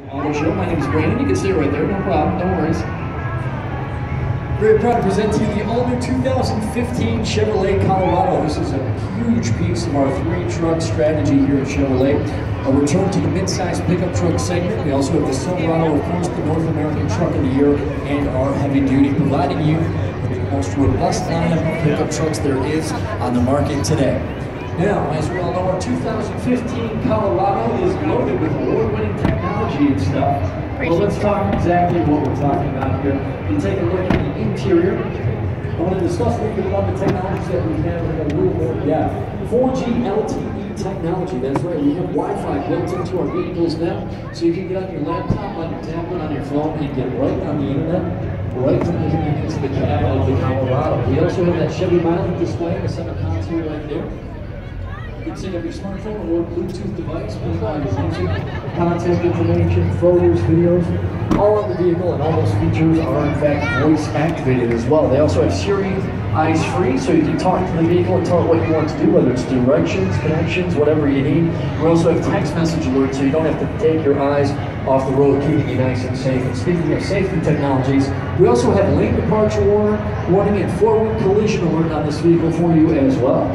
Auto Show. My name is Brandon. You can stay right there, no problem, no worries. Very proud to present to you the all-new 2015 Chevrolet Colorado. This is a huge piece of our three-truck strategy here at Chevrolet. A return to the mid-size pickup truck segment. We also have the Silverado, of course, the North American Truck of the Year, and our heavy duty, providing you with the most robust lineup of pickup trucks there is on the market today. Now, as we all know, our 2015 Colorado is loaded with award-winning technology and stuff. Well, let's talk exactly what we're talking about here. You take a look at the interior. I want to discuss a little bit about the technologies that we have in a little more depth. 4G LTE technology, that's right. We have Wi-Fi built into our vehicles now, so you can get on your laptop, on your tablet, on your phone, and get right on the internet, right from the convenience of the cab of the Colorado. We also have that Chevy mileage display in the center console right there. You can sync up your smartphone or Bluetooth device with all your music, contact information, photos, videos, all on the vehicle, and all those features are in fact voice activated as well. They also have Siri Eyes Free, so you can talk to the vehicle and tell it what you want to do, whether it's directions, connections, whatever you need. We also have text message alerts, so you don't have to take your eyes off the road, keeping you nice and safe. And speaking of safety technologies, we also have lane departure warning and forward collision alert on this vehicle for you as well.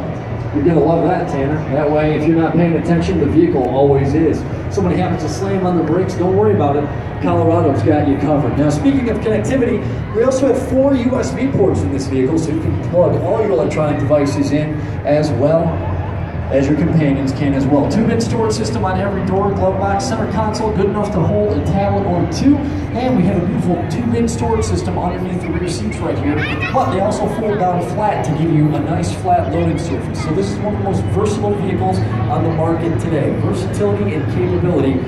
You're going to love that, Tanner. That way, if you're not paying attention, the vehicle always is. Somebody happens to slam on the brakes, don't worry about it. Colorado's got you covered. Now, speaking of connectivity, we also have 4 USB ports in this vehicle, so you can plug all your electronic devices in as well as your companions can as well. 2-bin storage system on every door, glove box, center console, good enough to hold a tablet or two. And we have a beautiful 2-bin storage system underneath the rear seats right here. But they also fold down flat to give you a nice flat loading surface. So this is one of the most versatile vehicles on the market today. Versatility and capability